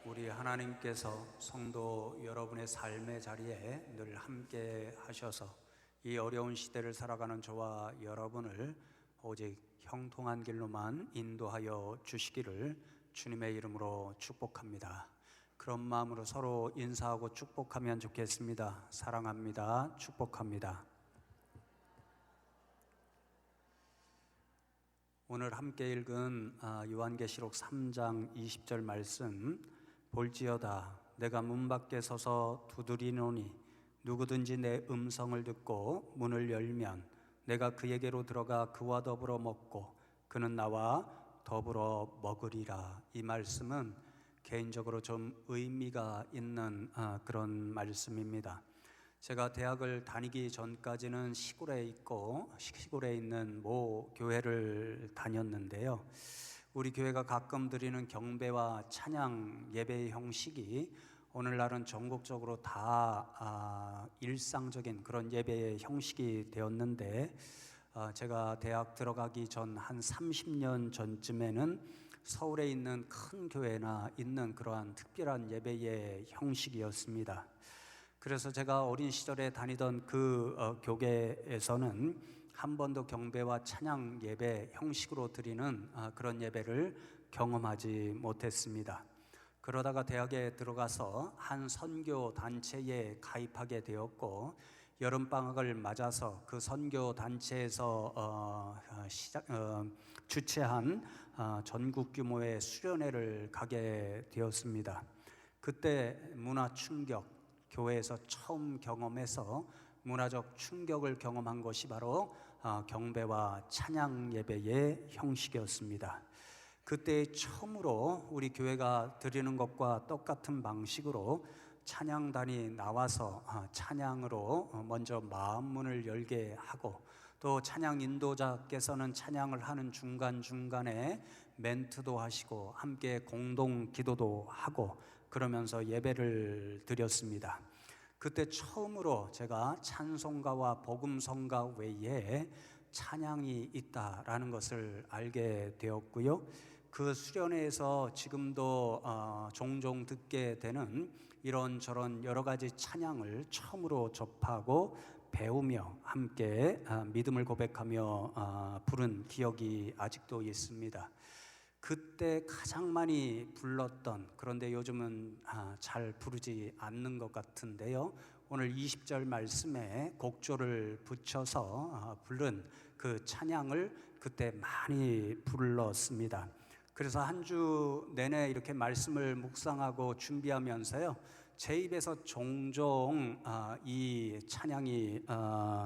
우리 하나님께서 성도 여러분의 삶의 자리에 늘 함께 하셔서 이 어려운 시대를 살아가는 저와 여러분을 오직 형통한 길로만 인도하여 주시기를 주님의 이름으로 축복합니다. 그런 마음으로 서로 인사하고 축복하면 좋겠습니다. 사랑합니다. 축복합니다. 오늘 함께 읽은 요한계시록 3장 20절 말씀, 볼지어다 내가 문 밖에 서서 두드리노니 누구든지 내 음성을 듣고 문을 열면 내가 그에게로 들어가 그와 더불어 먹고 그는 나와 더불어 먹으리라. 이 말씀은 개인적으로 좀 의미가 있는 그런 말씀입니다. 제가 대학을 다니기 전까지는 시골에 있는 모 교회를 다녔는데요. 우리 교회가 가끔 드리는 경배와 찬양 예배의 형식이 오늘날은 전국적으로 다 일상적인 그런 예배의 형식이 되었는데, 제가 대학 들어가기 전 한 30년 전쯤에는 서울에 있는 큰 교회나 있는 그러한 특별한 예배의 형식이었습니다. 그래서 제가 어린 시절에 다니던 그 교회에서는 한 번도 경배와 찬양 예배 형식으로 드리는 그런 예배를 경험하지 못했습니다. 그러다가 대학에 들어가서 한 선교 단체에 가입하게 되었고, 여름방학을 맞아서 그 선교 단체에서 주최한 전국 규모의 수련회를 가게 되었습니다. 그때 문화 충격, 교회에서 처음 경험해서 문화적 충격을 경험한 것이 바로 경배와 찬양 예배의 형식이었습니다. 그때 처음으로 우리 교회가 드리는 것과 똑같은 방식으로 찬양단이 나와서 찬양으로 먼저 마음문을 열게 하고, 또 찬양 인도자께서는 찬양을 하는 중간중간에 멘트도 하시고 함께 공동 기도도 하고 그러면서 예배를 드렸습니다. 그때 처음으로 제가 찬송가와 복음성가 외에 찬양이 있다라는 것을 알게 되었고요. 그 수련회에서 지금도 종종 듣게 되는 이런저런 여러 가지 찬양을 처음으로 접하고 배우며 함께 믿음을 고백하며 부른 기억이 아직도 있습니다. 그때 가장 많이 불렀던, 그런데 요즘은 잘 부르지 않는 것 같은데요, 오늘 20절 말씀에 곡조를 붙여서 부른 그 찬양을 그때 많이 불렀습니다. 그래서 한 주 내내 이렇게 말씀을 묵상하고 준비하면서요, 제 입에서 종종 이 찬양이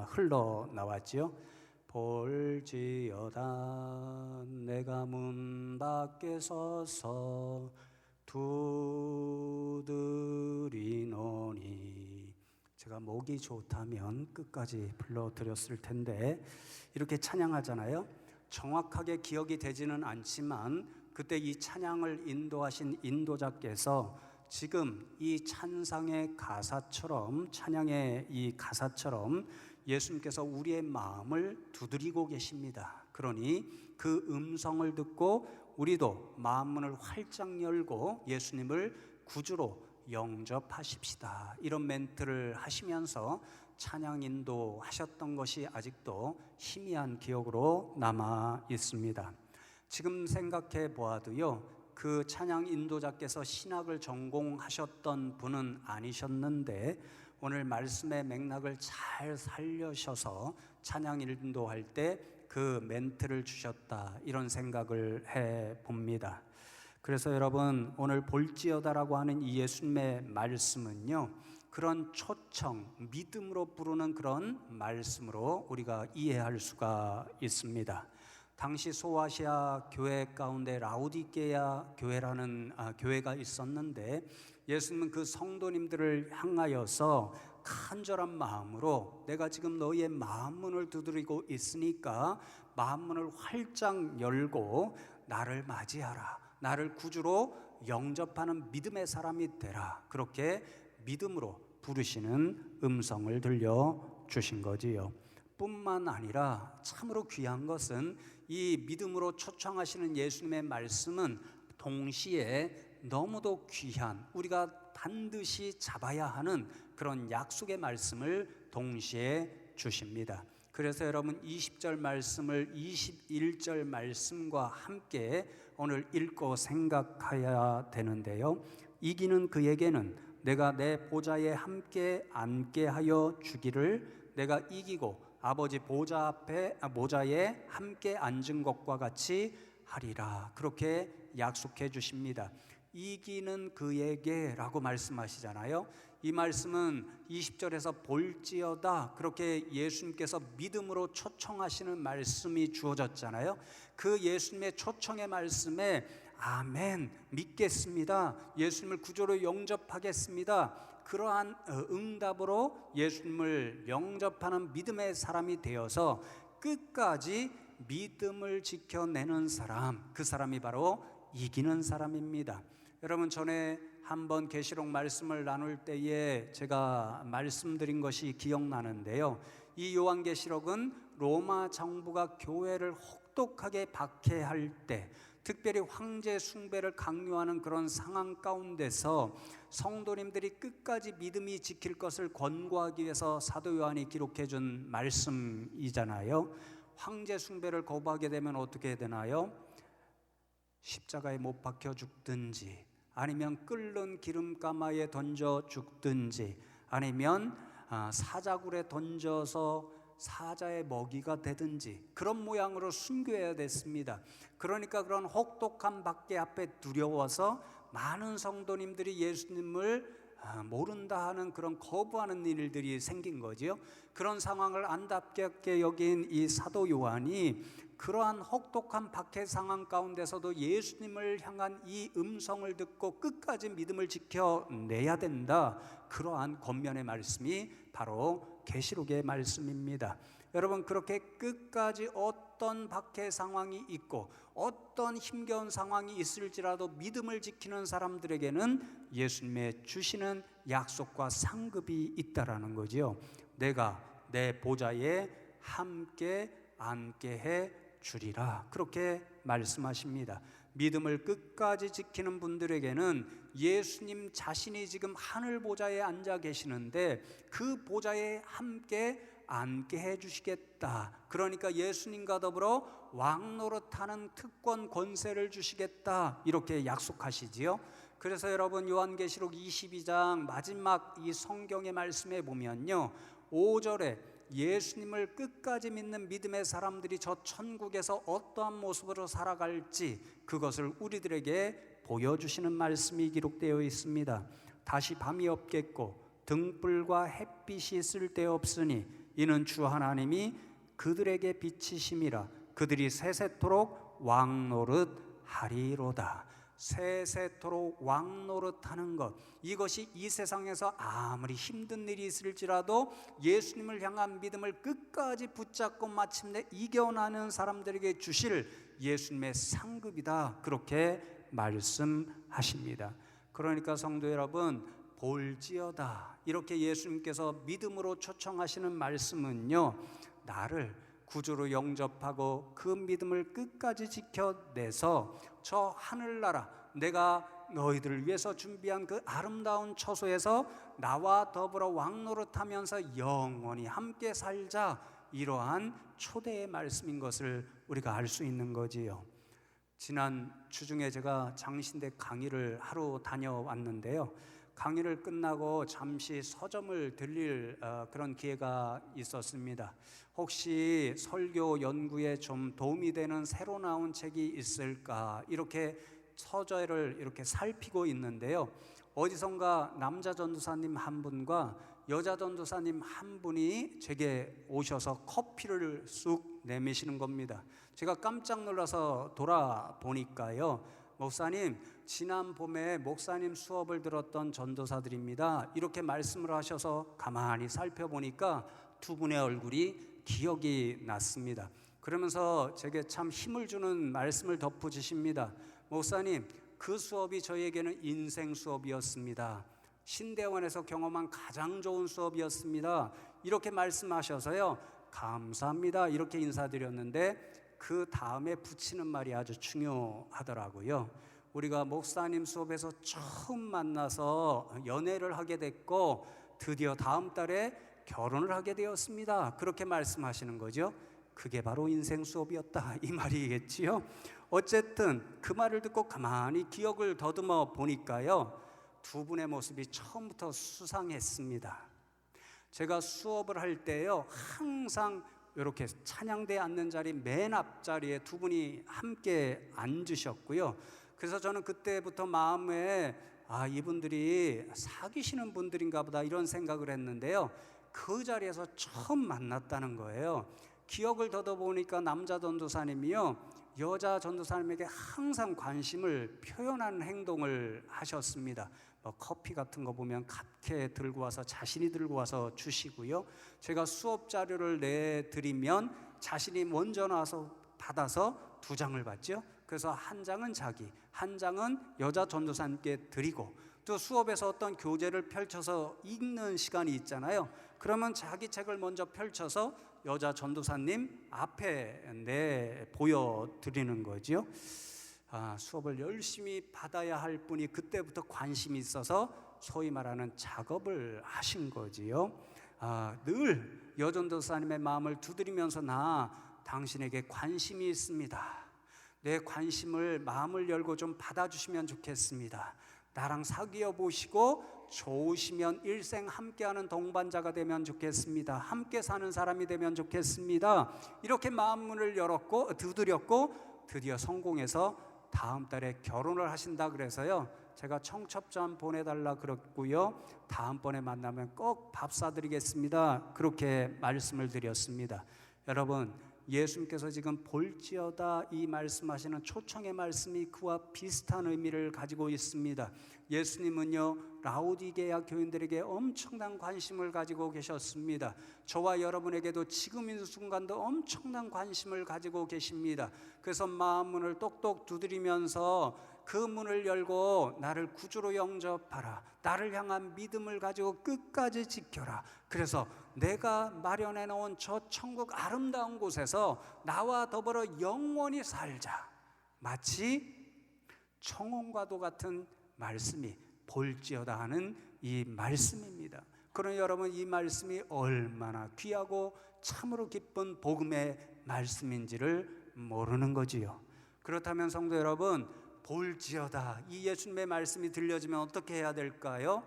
흘러나왔지요. 볼지어다 내가 문 밖에 서서 두드리노니. 제가 목이 좋다면 끝까지 불러드렸을 텐데, 이렇게 찬양하잖아요. 정확하게 기억이 되지는 않지만 그때 이 찬양을 인도하신 인도자께서 지금 이 찬상의 가사처럼, 찬양의 이 가사처럼 예수님께서 우리의 마음을 두드리고 계십니다. 그러니 그 음성을 듣고 우리도 마음문을 활짝 열고 예수님을 구주로 영접하십시다. 이런 멘트를 하시면서 찬양 인도하셨던 것이 아직도 희미한 기억으로 남아 있습니다. 지금 생각해 보아도요, 그 찬양 인도자께서 신학을 전공하셨던 분은 아니셨는데 오늘 말씀의 맥락을 잘 살려셔서 찬양 인도할 때 그 멘트를 주셨다, 이런 생각을 해 봅니다. 그래서 여러분, 오늘 볼지어다라고 하는 이 예수님의 말씀은요, 그런 초청, 믿음으로 부르는 그런 말씀으로 우리가 이해할 수가 있습니다. 당시 소아시아 교회 가운데 라오디게아 교회라는 교회가 있었는데, 예수님은 그 성도님들을 향하여서 간절한 마음으로 내가 지금 너희의 마음문을 두드리고 있으니까 마음문을 활짝 열고 나를 맞이하라, 나를 구주로 영접하는 믿음의 사람이 되라, 그렇게 믿음으로 부르시는 음성을 들려주신 거지요. 뿐만 아니라 참으로 귀한 것은 이 믿음으로 초청하시는 예수님의 말씀은 동시에 너무도 귀한, 우리가 반드시 잡아야 하는 그런 약속의 말씀을 동시에 주십니다. 그래서 여러분 20절 말씀을 21절 말씀과 함께 오늘 읽고 생각해야 되는데요. 이기는 그에게는 내가 내 보좌에 함께 앉게 하여 주기를 내가 이기고 아버지 보좌에 함께 앉은 것과 같이 하리라. 그렇게 약속해 주십니다. 이기는 그에게라고 말씀하시잖아요. 이 말씀은 20절에서 볼지어다 그렇게 예수님께서 믿음으로 초청하시는 말씀이 주어졌잖아요. 그 예수님의 초청의 말씀에 아멘, 믿겠습니다, 예수님을 구주로 영접하겠습니다, 그러한 응답으로 예수님을 영접하는 믿음의 사람이 되어서 끝까지 믿음을 지켜내는 사람, 그 사람이 바로 이기는 사람입니다. 여러분, 전에 한번 계시록 말씀을 나눌 때에 제가 말씀드린 것이 기억나는데요. 이 요한계시록은 로마 정부가 교회를 혹독하게 박해할 때, 특별히 황제 숭배를 강요하는 그런 상황 가운데서 성도님들이 끝까지 믿음이 지킬 것을 권고하기 위해서 사도 요한이 기록해 준 말씀이잖아요. 황제 숭배를 거부하게 되면 어떻게 되나요? 십자가에 못 박혀 죽든지, 아니면 끓는 기름가마에 던져 죽든지, 아니면 사자굴에 던져서 사자의 먹이가 되든지 그런 모양으로 순교해야 됐습니다. 그러니까 그런 혹독한 박해 앞에 두려워서 많은 성도님들이 예수님을 모른다 하는 그런 거부하는 일들이 생긴 거지요. 그런 상황을 안타깝게 여긴 이 사도 요한이 그러한 혹독한 박해 상황 가운데서도 예수님을 향한 이 음성을 듣고 끝까지 믿음을 지켜내야 된다, 그러한 권면의 말씀이 바로 계시록의 말씀입니다. 여러분, 그렇게 끝까지 어떤 박해 상황이 있고 어떤 힘겨운 상황이 있을지라도 믿음을 지키는 사람들에게는 예수님의 주시는 약속과 상급이 있다라는 거죠. 내가 내 보좌에 함께 앉게 해 주리라, 그렇게 말씀하십니다. 믿음을 끝까지 지키는 분들에게는 예수님 자신이 지금 하늘 보좌에 앉아 계시는데 그 보좌에 함께 앉게 해 주시겠다, 그러니까 예수님과 더불어 왕노릇하는 특권 권세를 주시겠다, 이렇게 약속하시지요. 그래서 여러분, 요한계시록 22장 마지막 이 성경의 말씀에 보면요, 5절에 예수님을 끝까지 믿는 믿음의 사람들이 저 천국에서 어떠한 모습으로 살아갈지 그것을 우리들에게 보여주시는 말씀이 기록되어 있습니다. 다시 밤이 없겠고 등불과 햇빛이 쓸데없으니 이는 주 하나님이 그들에게 빛이심이라. 그들이 세세토록 왕노릇하리로다. 세세토록 왕노릇하는 것, 이것이 이 세상에서 아무리 힘든 일이 있을지라도 예수님을 향한 믿음을 끝까지 붙잡고 마침내 이겨나는 사람들에게 주실 예수님의 상급이다, 그렇게 말씀하십니다. 그러니까 성도 여러분, 볼지어다, 이렇게 예수님께서 믿음으로 초청하시는 말씀은요, 나를 구주로 영접하고 그 믿음을 끝까지 지켜내서 저 하늘나라, 내가 너희들을 위해서 준비한 그 아름다운 처소에서 나와 더불어 왕노릇하면서 영원히 함께 살자, 이러한 초대의 말씀인 것을 우리가 알 수 있는 거지요. 지난 주중에 제가 장신대 강의를 하루 다녀왔는데요, 강의를 끝나고 잠시 서점을 들릴 그런 기회가 있었습니다. 혹시 설교 연구에 좀 도움이 되는 새로 나온 책이 있을까, 이렇게 서재를 이렇게 살피고 있는데요, 어디선가 남자 전도사님 한 분과 여자 전도사님 한 분이 제게 오셔서 커피를 쑥 내미시는 겁니다. 제가 깜짝 놀라서 돌아보니까요, 목사님, 지난 봄에 목사님 수업을 들었던 전도사들입니다, 이렇게 말씀을 하셔서 가만히 살펴보니까 두 분의 얼굴이 기억이 났습니다. 그러면서 제게 참 힘을 주는 말씀을 덧붙이십니다. 목사님, 그 수업이 저에게는 인생 수업이었습니다. 신대원에서 경험한 가장 좋은 수업이었습니다, 이렇게 말씀하셔서요, 감사합니다, 이렇게 인사드렸는데 그 다음에 붙이는 말이 아주 중요하더라고요. 우리가 목사님 수업에서 처음 만나서 연애를 하게 됐고 드디어 다음 달에 결혼을 하게 되었습니다. 그렇게 말씀하시는 거죠. 그게 바로 인생 수업이었다 이 말이겠지요. 어쨌든 그 말을 듣고 가만히 기억을 더듬어 보니까요, 두 분의 모습이 처음부터 수상했습니다. 제가 수업을 할 때요, 항상 이렇게 찬양대에 앉는 자리 맨 앞자리에 두 분이 함께 앉으셨고요. 그래서 저는 그때부터 마음에 이분들이 사귀시는 분들인가 보다 이런 생각을 했는데요, 그 자리에서 처음 만났다는 거예요. 기억을 더듬어보니까 남자 전도사님이요, 여자 전도사님에게 항상 관심을 표현하는 행동을 하셨습니다. 커피 같은 거 보면 값게 들고 와서 자신이 들고 와서 주시고요, 제가 수업 자료를 내드리면 자신이 먼저 나와서 받아서 2장을 받죠. 그래서 한 장은 자기, 한 장은 여자 전도사님께 드리고, 또 수업에서 어떤 교재를 펼쳐서 읽는 시간이 있잖아요. 그러면 자기 책을 먼저 펼쳐서 여자 전도사님 앞에 보여드리는 거죠. 수업을 열심히 받아야 할 분이 그때부터 관심이 있어서 소위 말하는 작업을 하신 거지요. 늘 여전도사님의 마음을 두드리면서 나 당신에게 관심이 있습니다. 내 관심을 마음을 열고 좀 받아주시면 좋겠습니다. 나랑 사귀어 보시고 좋으시면 일생 함께하는 동반자가 되면 좋겠습니다. 함께 사는 사람이 되면 좋겠습니다. 이렇게 마음문을 두드렸고 드디어 성공해서 다음 달에 결혼을 하신다 그래서요, 제가 청첩장 보내달라 그랬고요, 다음번에 만나면 꼭 밥 사드리겠습니다, 그렇게 말씀을 드렸습니다. 여러분, 예수님께서 지금 볼지어다 이 말씀하시는 초청의 말씀이 그와 비슷한 의미를 가지고 있습니다. 예수님은요, 라오디게아 교인들에게 엄청난 관심을 가지고 계셨습니다. 저와 여러분에게도 지금 이 순간도 엄청난 관심을 가지고 계십니다. 그래서 마음문을 똑똑 두드리면서 그 문을 열고 나를 구주로 영접하라, 나를 향한 믿음을 가지고 끝까지 지켜라. 그래서 내가 마련해 놓은 저 천국 아름다운 곳에서 나와 더불어 영원히 살자. 마치 청혼과도 같은 말씀이 볼지어다 하는 이 말씀입니다. 그러나 여러분, 이 말씀이 얼마나 귀하고 참으로 기쁜 복음의 말씀인지를 모르는 거지요. 그렇다면 성도 여러분, 볼지어다 이 예수님의 말씀이 들려지면 어떻게 해야 될까요?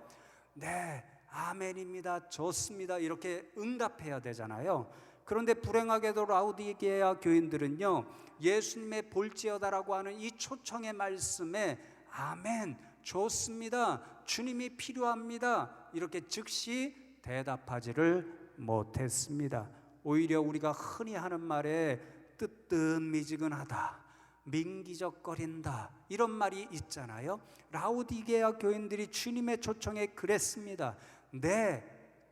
네, 아멘입니다, 좋습니다, 이렇게 응답해야 되잖아요. 그런데 불행하게도 라오디게아 교인들은요, 예수님의 볼지어다라고 하는 이 초청의 말씀에 아멘, 좋습니다, 주님이 필요합니다, 이렇게 즉시 대답하지를 못했습니다. 오히려 우리가 흔히 하는 말에 뜨뜻미지근하다, 민기적거린다, 이런 말이 있잖아요. 라오디게아 교인들이 주님의 초청에 그랬습니다. 네,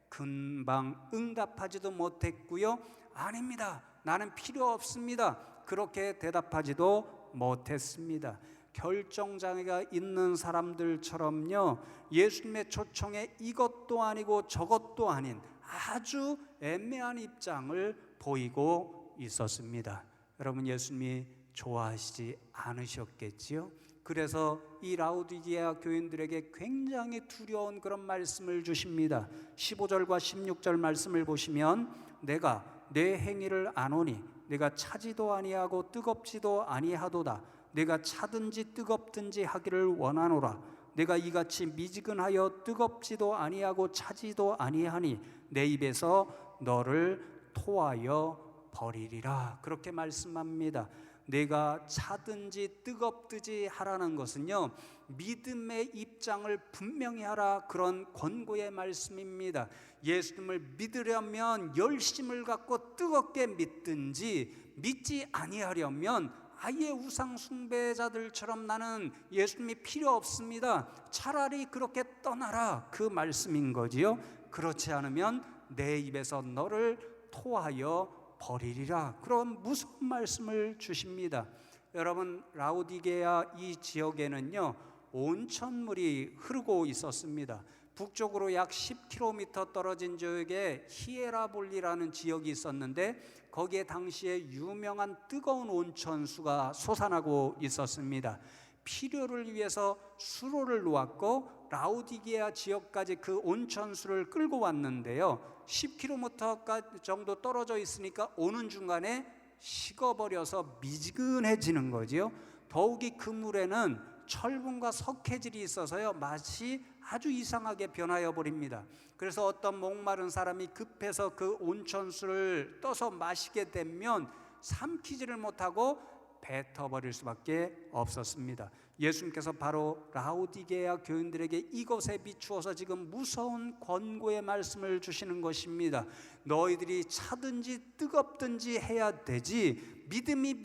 금방 응답하지도 못했고요, 아닙니다, 나는 필요 없습니다, 그렇게 대답하지도 못했습니다. 결정장애가 있는 사람들처럼요, 예수님의 초청에 이것도 아니고 저것도 아닌 아주 애매한 입장을 보이고 있었습니다. 여러분, 예수님이 좋아하시지 않으셨겠지요? 그래서 이 라오디게아 교인들에게 굉장히 두려운 그런 말씀을 주십니다. 15절과 16절 말씀을 보시면, 내가 내 행위를 아노니 내가 차지도 아니하고 뜨겁지도 아니하도다. 내가 차든지 뜨겁든지 하기를 원하노라. 내가 이같이 미지근하여 뜨겁지도 아니하고 차지도 아니하니 내 입에서 너를 토하여 버리리라. 그렇게 말씀합니다. 내가 차든지 뜨겁든지 하라는 것은요, 믿음의 입장을 분명히 하라, 그런 권고의 말씀입니다. 예수님을 믿으려면 열심을 갖고 뜨겁게 믿든지, 믿지 아니하려면 아예 우상 숭배자들처럼 나는 예수님이 필요 없습니다, 차라리 그렇게 떠나라, 그 말씀인 거지요. 그렇지 않으면 내 입에서 너를 토하여 버리리라, 그런 무서운 말씀을 주십니다. 여러분, 라오디게아 이 지역에는요, 온천물이 흐르고 있었습니다. 북쪽으로 약 10km 떨어진 지역에 히에라볼리라는 지역이 있었는데, 거기에 당시에 유명한 뜨거운 온천수가 솟아나고 있었습니다. 필요를 위해서 수로를 놓았고 라우디게아 지역까지 그 온천수를 끌고 왔는데요, 10km 정도 떨어져 있으니까 오는 중간에 식어버려서 미지근해지는 거지요. 더욱이 그 물에는 철분과 석회질이 있어서요, 맛이 아주 이상하게 변하여 버립니다. 그래서 어떤 목마른 사람이 급해서 그 온천수를 떠서 마시게 되면 삼키지를 못하고 뱉어버릴 수밖에 없었습니다. 예수님께서 바로 라우디게아 교인들에게 이것에 비추어서 지금 무서운 권고의 말씀을 주시는 것입니다. 너희들이 차든지 뜨겁든지 해야 되지, 믿음이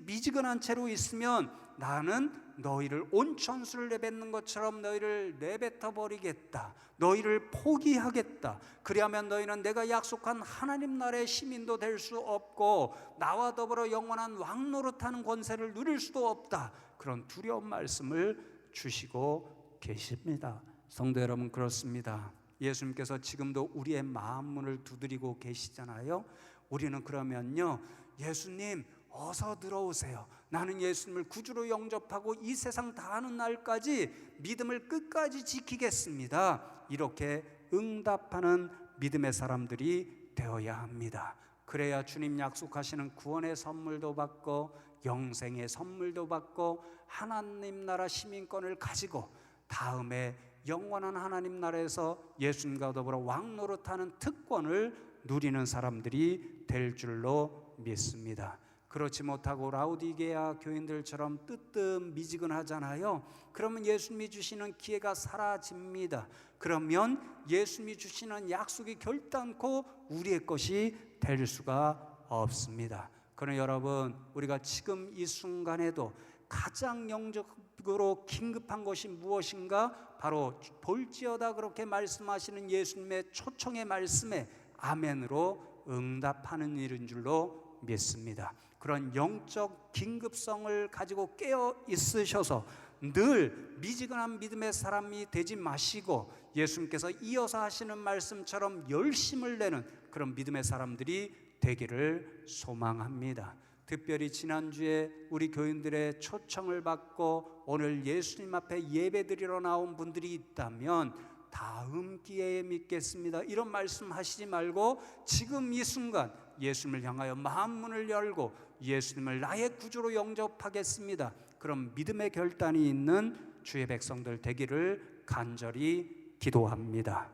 미지근한 채로 있으면 나는 너희를 온천수를 내뱉는 것처럼 너희를 내뱉어 버리겠다. 너희를 포기하겠다. 그리하면 너희는 내가 약속한 하나님 나라의 시민도 될 수 없고 나와 더불어 영원한 왕노릇하는 권세를 누릴 수도 없다. 그런 두려운 말씀을 주시고 계십니다. 성도 여러분, 그렇습니다. 예수님께서 지금도 우리의 마음 문을 두드리고 계시잖아요. 우리는 그러면요, 예수님 어서 들어오세요. 나는 예수님을 구주로 영접하고 이 세상 다하는 날까지 믿음을 끝까지 지키겠습니다. 이렇게 응답하는 믿음의 사람들이 되어야 합니다. 그래야 주님 약속하시는 구원의 선물도 받고 영생의 선물도 받고 하나님 나라 시민권을 가지고 다음에 영원한 하나님 나라에서 예수님과 더불어 왕노릇하는 특권을 누리는 사람들이 될 줄로 믿습니다. 그렇지 못하고 라우디게아 교인들처럼 뜨뜻미지근하잖아요. 그러면 예수님이 주시는 기회가 사라집니다. 그러면 예수님이 주시는 약속이 결단코 우리의 것이 될 수가 없습니다. 그러나 여러분, 우리가 지금 이 순간에도 가장 영적으로 긴급한 것이 무엇인가? 바로 볼지어다 그렇게 말씀하시는 예수님의 초청의 말씀에 아멘으로 응답하는 일인 줄로 믿습니다. 그런 영적 긴급성을 가지고 깨어 있으셔서 늘 미지근한 믿음의 사람이 되지 마시고 예수님께서 이어서 하시는 말씀처럼 열심을 내는 그런 믿음의 사람들이 되기를 소망합니다. 특별히 지난주에 우리 교인들의 초청을 받고 오늘 예수님 앞에 예배드리러 나온 분들이 있다면 다음 기회에 믿겠습니다, 이런 말씀 하시지 말고 지금 이 순간 예수님을 향하여 마음 문을 열고 예수님을 나의 구주로 영접하겠습니다, 그런 믿음의 결단이 있는 주의 백성들 되기를 간절히 기도합니다.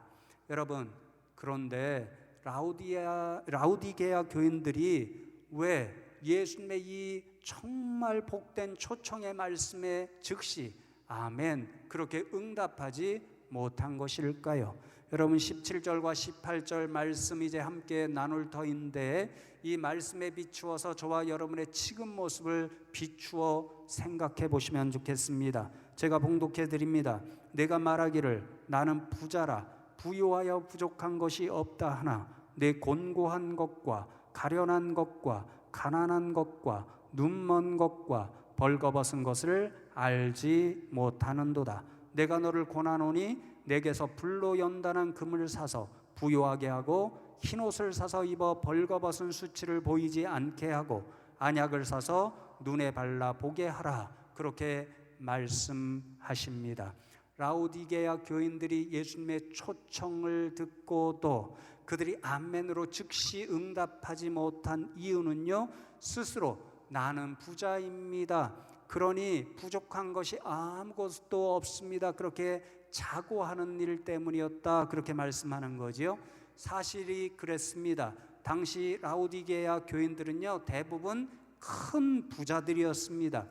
여러분, 그런데 라우디게아 교인들이 왜 예수님의 이 정말 복된 초청의 말씀에 즉시 아멘 그렇게 응답하지 못한 것일까요? 여러분, 17절과 18절 말씀 이제 함께 나눌 터인데 이 말씀에 비추어서 저와 여러분의 지금 모습을 비추어 생각해 보시면 좋겠습니다. 제가 봉독해 드립니다. 내가 말하기를 나는 부자라 부유하여 부족한 것이 없다 하나 내 곤고한 것과 가련한 것과 가난한 것과 눈먼 것과 벌거벗은 것을 알지 못하는도다. 내가 너를 권하노니 내게서 불로 연단한 금을 사서 부요하게 하고 흰옷을 사서 입어 벌거벗은 수치를 보이지 않게 하고 안약을 사서 눈에 발라 보게 하라. 그렇게 말씀하십니다. 라우디게아 교인들이 예수님의 초청을 듣고도 그들이 아멘으로 즉시 응답하지 못한 이유는요, 스스로 나는 부자입니다, 그러니 부족한 것이 아무것도 없습니다, 그렇게 자고하는 일 때문이었다, 그렇게 말씀하는 거지요. 사실이 그랬습니다. 당시 라우디게아 교인들은요 대부분 큰 부자들이었습니다.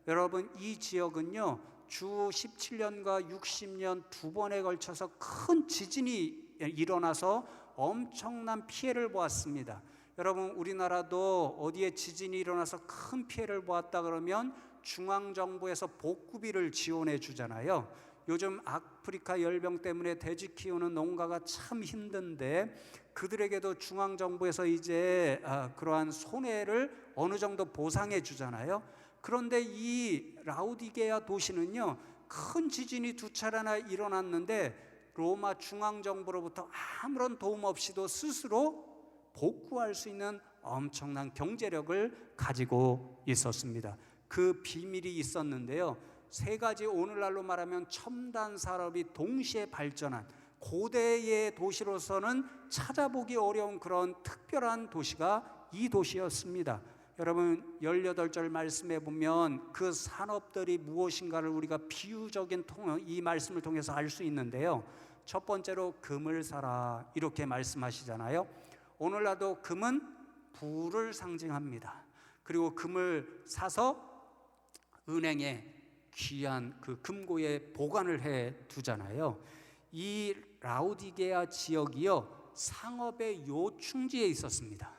여러분, 이 지역은요 주 17년과 60년 두 번에 걸쳐서 큰 지진이 일어나서 엄청난 피해를 보았습니다. 여러분, 우리나라도 어디에 지진이 일어나서 큰 피해를 보았다 그러면 중앙정부에서 복구비를 지원해 주잖아요. 요즘 아프리카 열병 때문에 돼지 키우는 농가가 참 힘든데 그들에게도 중앙정부에서 이제 그러한 손해를 어느 정도 보상해 주잖아요. 그런데 이 라우디게아 도시는요 큰 지진이 두 차례나 일어났는데 로마 중앙정부로부터 아무런 도움 없이도 스스로 복구할 수 있는 엄청난 경제력을 가지고 있었습니다. 그 비밀이 있었는데요, 세 가지 오늘날로 말하면 첨단 산업이 동시에 발전한 고대의 도시로서는 찾아보기 어려운 그런 특별한 도시가 이 도시였습니다. 여러분 18절 말씀에 보면 그 산업들이 무엇인가를 우리가 비유적인 이 말씀을 통해서 알 수 있는데요. 첫 번째로 금을 사라 이렇게 말씀하시잖아요. 오늘날도 금은 부를 상징합니다. 그리고 금을 사서 은행에 귀한 그 금고에 보관을 해 두잖아요. 이 라오디게아 지역이요, 상업의 요충지에 있었습니다.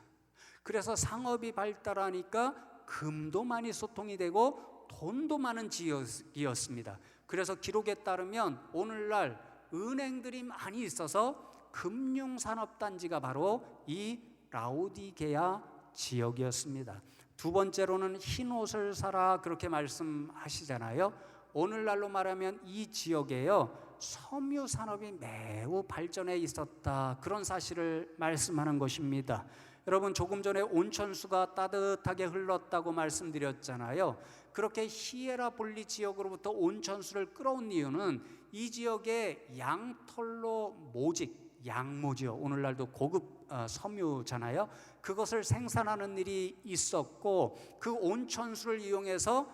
그래서 상업이 발달하니까 금도 많이 소통이 되고 돈도 많은 지역이었습니다. 그래서 기록에 따르면 오늘날 은행들이 많이 있어서 금융산업단지가 바로 이 라오디게아 지역이었습니다. 두 번째로는 흰 옷을 사라 그렇게 말씀하시잖아요. 오늘날로 말하면 이 지역에요, 섬유 산업이 매우 발전해 있었다, 그런 사실을 말씀하는 것입니다. 여러분 조금 전에 온천수가 따뜻하게 흘렀다고 말씀드렸잖아요. 그렇게 히에라볼리 지역으로부터 온천수를 끌어온 이유는 이 지역의 양털로 모직, 양모지요, 오늘날도 고급 섬유잖아요. 그것을 생산하는 일이 있었고 그 온천수를 이용해서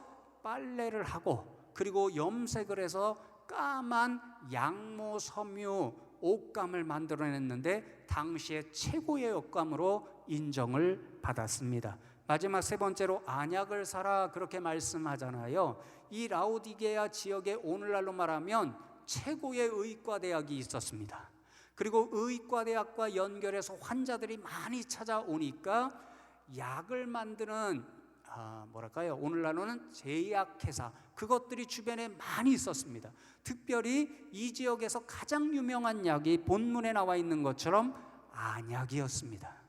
빨래를 하고 그리고 염색을 해서 까만 양모 섬유 옷감을 만들어냈는데 당시에 최고의 옷감으로 인정을 받았습니다. 마지막 세 번째로 안약을 사라 그렇게 말씀하잖아요. 이 라오디게아 지역에 오늘날로 말하면 최고의 의과대학이 있었습니다. 그리고 의과대학과 연결해서 환자들이 많이 찾아오니까 약을 만드는 오늘날로는 제약회사, 그것들이 주변에 많이 있었습니다. 특별히 이 지역에서 가장 유명한 약이 본문에 나와 있는 것처럼 안약이었습니다.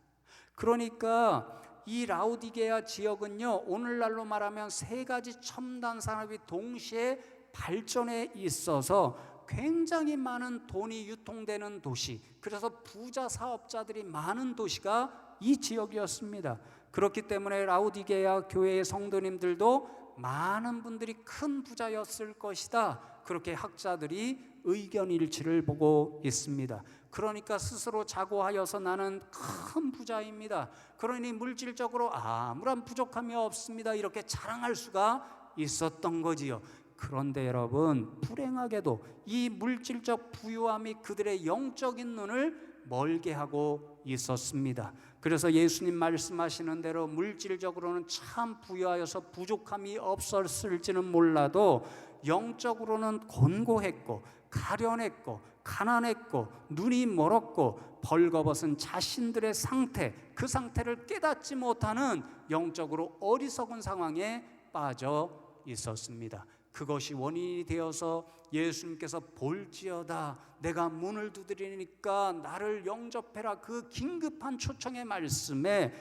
그러니까 이 라오디게아 지역은요, 오늘날로 말하면 세 가지 첨단 산업이 동시에 발전해 있어서 굉장히 많은 돈이 유통되는 도시, 그래서 부자 사업자들이 많은 도시가 이 지역이었습니다. 그렇기 때문에 라오디게아 교회의 성도님들도 많은 분들이 큰 부자였을 것이다, 그렇게 학자들이 의견 일치를 보고 있습니다. 그러니까 스스로 자고하여서 나는 큰 부자입니다, 그러니 물질적으로 아무런 부족함이 없습니다, 이렇게 자랑할 수가 있었던 거지요. 그런데 여러분 불행하게도 이 물질적 부유함이 그들의 영적인 눈을 멀게 하고 있었습니다. 그래서 예수님 말씀하시는 대로 물질적으로는 참 부유하여서 부족함이 없었을지는 몰라도 영적으로는 곤고했고 가련했고 가난했고 눈이 멀었고 벌거벗은 자신들의 상태, 그 상태를 깨닫지 못하는 영적으로 어리석은 상황에 빠져 있었습니다. 그것이 원인이 되어서 예수님께서 볼지어다 내가 문을 두드리니까 나를 영접해라, 그 긴급한 초청의 말씀에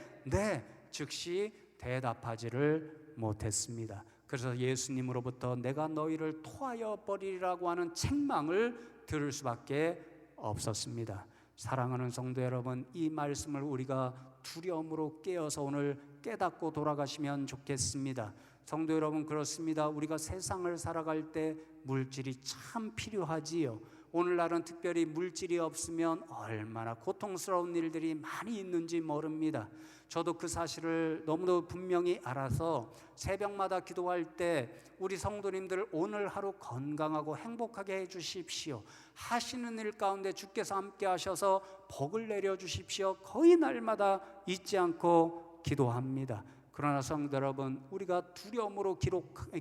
즉시 대답하지를 못했습니다. 그래서 예수님으로부터 내가 너희를 토하여 버리리라고 하는 책망을 들을 수밖에 없었습니다. 사랑하는 성도 여러분, 이 말씀을 우리가 두려움으로 깨어서 오늘 깨닫고 돌아가시면 좋겠습니다. 성도 여러분, 그렇습니다. 우리가 세상을 살아갈 때 물질이 참 필요하지요. 오늘날은 특별히 물질이 없으면 얼마나 고통스러운 일들이 많이 있는지 모릅니다. 저도 그 사실을 너무도 분명히 알아서 새벽마다 기도할 때 우리 성도님들 오늘 하루 건강하고 행복하게 해주십시오, 하시는 일 가운데 주께서 함께 하셔서 복을 내려주십시오, 거의 날마다 잊지 않고 기도합니다. 그러나 성도 여러분, 우리가 두려움으로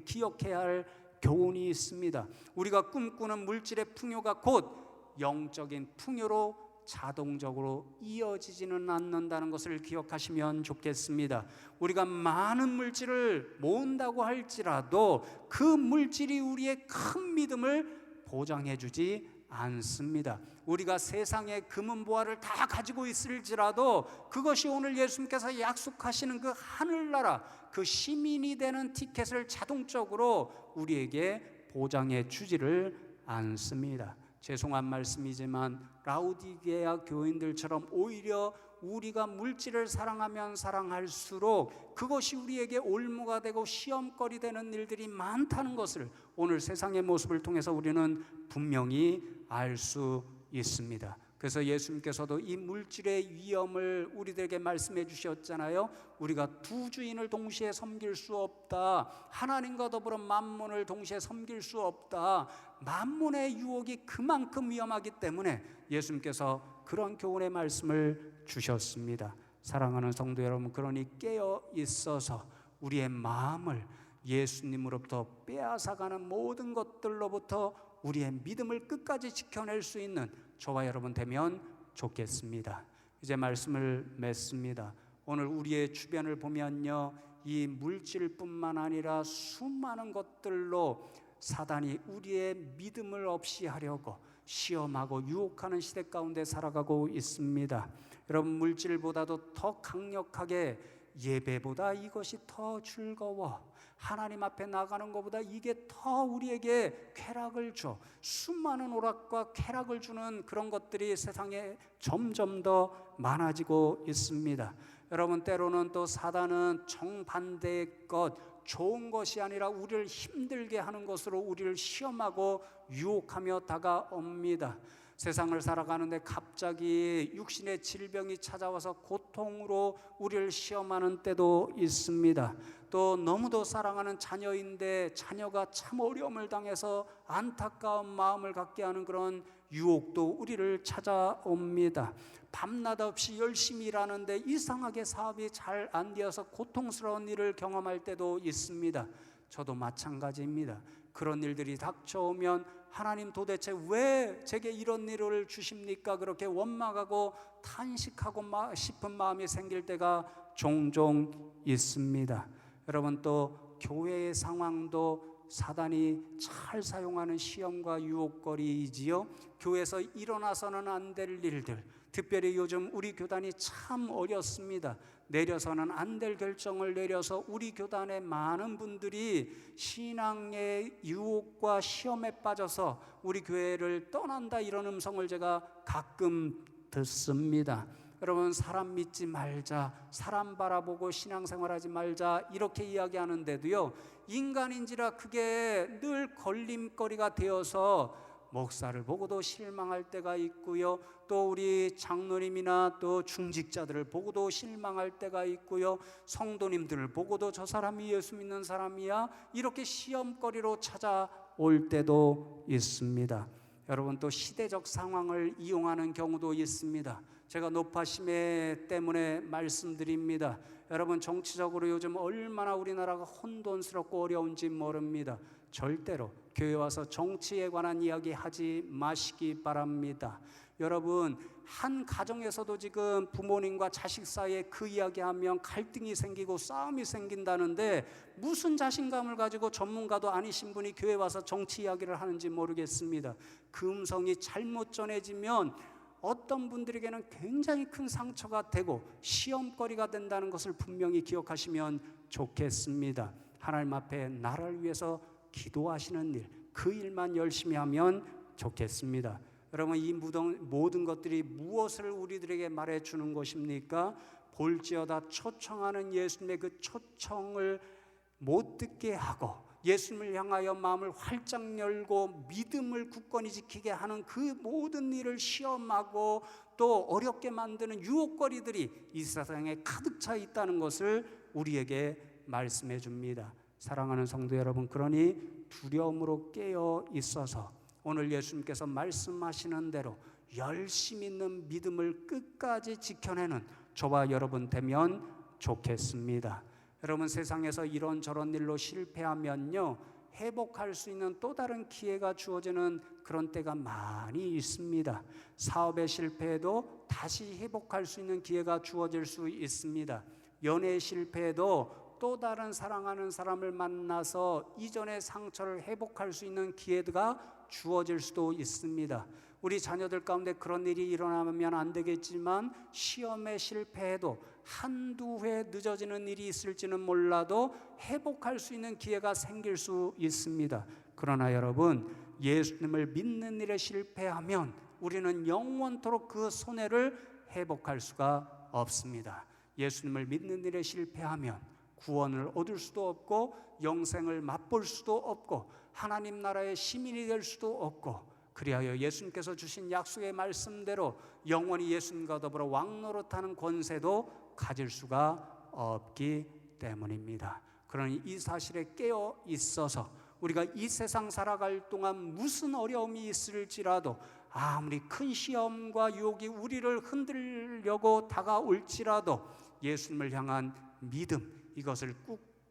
기억해야 할 교훈이 있습니다. 우리가 꿈꾸는 물질의 풍요가 곧 영적인 풍요로 자동적으로 이어지지는 않는다는 것을 기억하시면 좋겠습니다. 우리가 많은 물질을 모은다고 할지라도 그 물질이 우리의 큰 믿음을 보장해 주지 않습니다. 우리가 세상의 금은보화를 다 가지고 있을지라도 그것이 오늘 예수님께서 약속하시는 그 하늘나라, 그 시민이 되는 티켓을 자동적으로 우리에게 보장해 주지를 않습니다. 죄송한 말씀이지만 라우디게아 교인들처럼 오히려 우리가 물질을 사랑하면 사랑할수록 그것이 우리에게 올무가 되고 시험거리 되는 일들이 많다는 것을 오늘 세상의 모습을 통해서 우리는 분명히 알 수 있습니다. 그래서 예수님께서도 이 물질의 위험을 우리들에게 말씀해 주셨잖아요. 우리가 두 주인을 동시에 섬길 수 없다. 하나님과 더불어 만몬을 동시에 섬길 수 없다. 만몬의 유혹이 그만큼 위험하기 때문에 예수님께서 그런 교훈의 말씀을 주셨습니다. 사랑하는 성도 여러분, 그러니 깨어 있어서 우리의 마음을 예수님으로부터 빼앗아가는 모든 것들로부터 우리의 믿음을 끝까지 지켜낼 수 있는 저와 여러분 되면 좋겠습니다. 이제 말씀을 맺습니다. 오늘 우리의 주변을 보면요, 이 물질뿐만 아니라 수많은 것들로 사단이 우리의 믿음을 없이 하려고 시험하고 유혹하는 시대 가운데 살아가고 있습니다. 여러분, 물질보다도 더 강력하게 예배보다 이것이 더 즐거워, 하나님 앞에 나가는 것보다 이게 더 우리에게 쾌락을 줘, 수많은 오락과 쾌락을 주는 그런 것들이 세상에 점점 더 많아지고 있습니다. 여러분, 때로는 또 사단은 정반대의 것, 좋은 것이 아니라 우리를 힘들게 하는 것으로 우리를 시험하고 유혹하며 다가옵니다. 세상을 살아가는데 갑자기 육신의 질병이 찾아와서 고통으로 우리를 시험하는 때도 있습니다. 또 너무도 사랑하는 자녀인데 자녀가 참 어려움을 당해서 안타까운 마음을 갖게 하는 그런 유혹도 우리를 찾아옵니다. 밤낮 없이 열심히 일하는데 이상하게 사업이 잘 안 되어서 고통스러운 일을 경험할 때도 있습니다. 저도 마찬가지입니다. 그런 일들이 닥쳐오면 하나님 도대체 왜 제게 이런 일을 주십니까? 그렇게 원망하고 탄식하고 싶은 마음이 생길 때가 종종 있습니다. 여러분, 또 교회의 상황도 사단이 잘 사용하는 시험과 유혹거리이지요. 교회에서 일어나서는 안 될 일들, 특별히 요즘 우리 교단이 참 어렵습니다. 내려서는 안 될 결정을 내려서 우리 교단의 많은 분들이 신앙의 유혹과 시험에 빠져서 우리 교회를 떠난다, 이런 음성을 제가 가끔 듣습니다. 여러분, 사람 믿지 말자, 사람 바라보고 신앙생활하지 말자, 이렇게 이야기하는데도요, 인간인지라 그게 늘 걸림거리가 되어서 목사를 보고도 실망할 때가 있고요, 또 우리 장로님이나 또 중직자들을 보고도 실망할 때가 있고요, 성도님들을 보고도 저 사람이 예수 믿는 사람이야, 이렇게 시험거리로 찾아올 때도 있습니다. 여러분, 또 시대적 상황을 이용하는 경우도 있습니다. 제가 노파심에 때문에 말씀드립니다. 여러분, 정치적으로 요즘 얼마나 우리나라가 혼돈스럽고 어려운지 모릅니다. 절대로 교회 와서 정치에 관한 이야기 하지 마시기 바랍니다. 여러분, 한 가정에서도 지금 부모님과 자식 사이에 그 이야기하면 갈등이 생기고 싸움이 생긴다는데 무슨 자신감을 가지고 전문가도 아니신 분이 교회 와서 정치 이야기를 하는지 모르겠습니다. 그 음성이 잘못 전해지면 어떤 분들에게는 굉장히 큰 상처가 되고 시험거리가 된다는 것을 분명히 기억하시면 좋겠습니다. 하나님 앞에 나라를 위해서 기도하시는 일, 그 일만 열심히 하면 좋겠습니다. 여러분, 이 모든 것들이 무엇을 우리들에게 말해주는 것입니까? 볼지어다 초청하는 예수님의 그 초청을 못 듣게 하고 예수님을 향하여 마음을 활짝 열고 믿음을 굳건히 지키게 하는 그 모든 일을 시험하고 또 어렵게 만드는 유혹거리들이 이 세상에 가득 차 있다는 것을 우리에게 말씀해 줍니다. 사랑하는 성도 여러분, 그러니 두려움으로 깨어 있어서 오늘 예수님께서 말씀하시는 대로 열심히 있는 믿음을 끝까지 지켜내는 저와 여러분 되면 좋겠습니다. 여러분, 세상에서 이런저런 일로 실패하면요, 회복할 수 있는 또 다른 기회가 주어지는 그런 때가 많이 있습니다. 사업의 실패에도 다시 회복할 수 있는 기회가 주어질 수 있습니다. 연애의 실패에도 또 다른 사랑하는 사람을 만나서 이전의 상처를 회복할 수 있는 기회가 주어질 수도 있습니다. 우리 자녀들 가운데 그런 일이 일어나면 안 되겠지만 시험에 실패해도 한두 회 늦어지는 일이 있을지는 몰라도 회복할 수 있는 기회가 생길 수 있습니다. 그러나 여러분, 예수님을 믿는 일에 실패하면 우리는 영원토록 그 손해를 회복할 수가 없습니다. 예수님을 믿는 일에 실패하면 구원을 얻을 수도 없고 영생을 맛볼 수도 없고 하나님 나라의 시민이 될 수도 없고, 그리하여 예수님께서 주신 약속의 말씀대로 영원히 예수님과 더불어 왕노릇하는 권세도 가질 수가 없기 때문입니다. 그러니 이 사실에 깨어 있어서 우리가 이 세상 살아갈 동안 무슨 어려움이 있을지라도, 아무리 큰 시험과 유혹이 우리를 흔들려고 다가올지라도 예수님을 향한 믿음, 이것을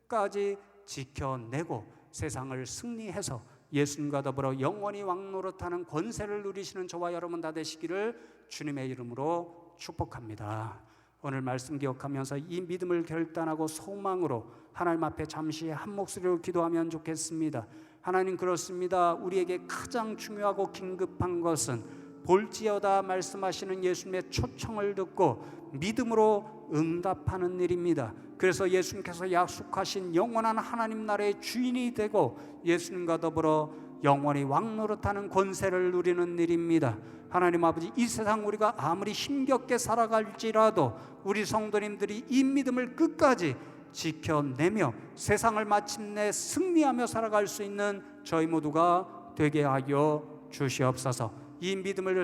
끝까지 지켜내고 세상을 승리해서 예수님과 더불어 영원히 왕노릇하는 권세를 누리시는 저와 여러분 다 되시기를 주님의 이름으로 축복합니다. 오늘 말씀 기억하면서 이 믿음을 결단하고 소망으로 하나님 앞에 잠시 한 목소리로 기도하면 좋겠습니다. 하나님, 그렇습니다. 우리에게 가장 중요하고 긴급한 것은 볼지어다 말씀하시는 예수님의 초청을 듣고 믿음으로 응답하는 일입니다. 그래서 예수님께서 약속하신 영원한 하나님 나라의 주인이 되고 예수님과 더불어 영원히 왕노릇하는 권세를 누리는 일입니다. 하나님 아버지, 이 세상 우리가 아무리 힘겹게 살아갈지라도 우리 성도님들이 이 믿음을 끝까지 지켜내며 세상을 마침내 승리하며 살아갈 수 있는 저희 모두가 되게 하여 주시옵소서. 이 믿음을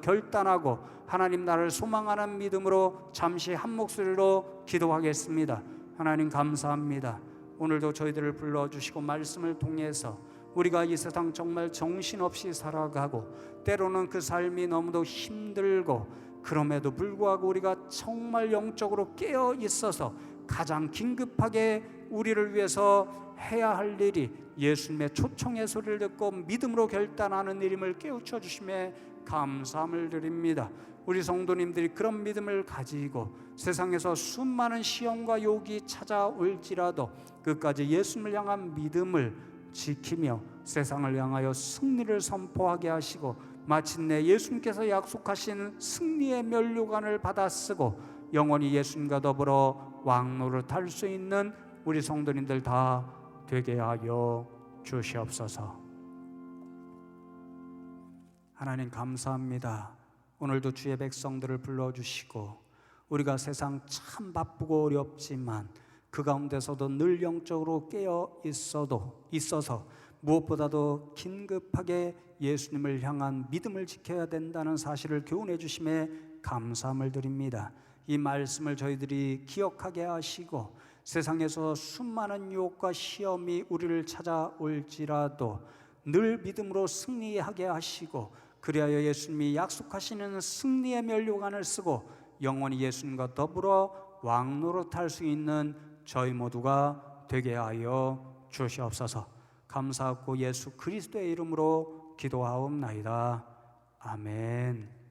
결단하고 하나님 나라를 소망하는 믿음으로 잠시 한 목소리로 기도하겠습니다. 하나님, 감사합니다. 오늘도 저희들을 불러주시고 말씀을 통해서 우리가 이 세상 정말 정신없이 살아가고 때로는 그 삶이 너무도 힘들고, 그럼에도 불구하고 우리가 정말 영적으로 깨어 있어서 가장 긴급하게 우리를 위해서 해야 할 일이 예수님의 초청의 소리를 듣고 믿음으로 결단하는 일임을 깨우쳐 주심에 감사함을 드립니다. 우리 성도님들이 그런 믿음을 가지고 세상에서 수많은 시험과 유혹이 찾아올지라도 끝까지 예수님을 향한 믿음을 지키며 세상을 향하여 승리를 선포하게 하시고 마침내 예수님께서 약속하신 승리의 면류관을 받아 쓰고 영원히 예수님과 더불어 왕노릇할 수 있는 우리 성도님들 다 되게 하여 주시옵소서. 하나님, 감사합니다. 오늘도 주의 백성들을 불러주시고 우리가 세상 참 바쁘고 어렵지만 그 가운데서도 늘 영적으로 깨어 있어서 무엇보다도 긴급하게 예수님을 향한 믿음을 지켜야 된다는 사실을 교훈해 주심에 감사함을 드립니다. 이 말씀을 저희들이 기억하게 하시고 세상에서 수많은 유혹과 시험이 우리를 찾아올지라도 늘 믿음으로 승리하게 하시고, 그리하여 예수님이 약속하시는 승리의 면류관을 쓰고 영원히 예수님과 더불어 왕노릇할 수 있는 저희 모두가 되게 하여 주시옵소서. 감사하고 예수 그리스도의 이름으로 기도하옵나이다. 아멘.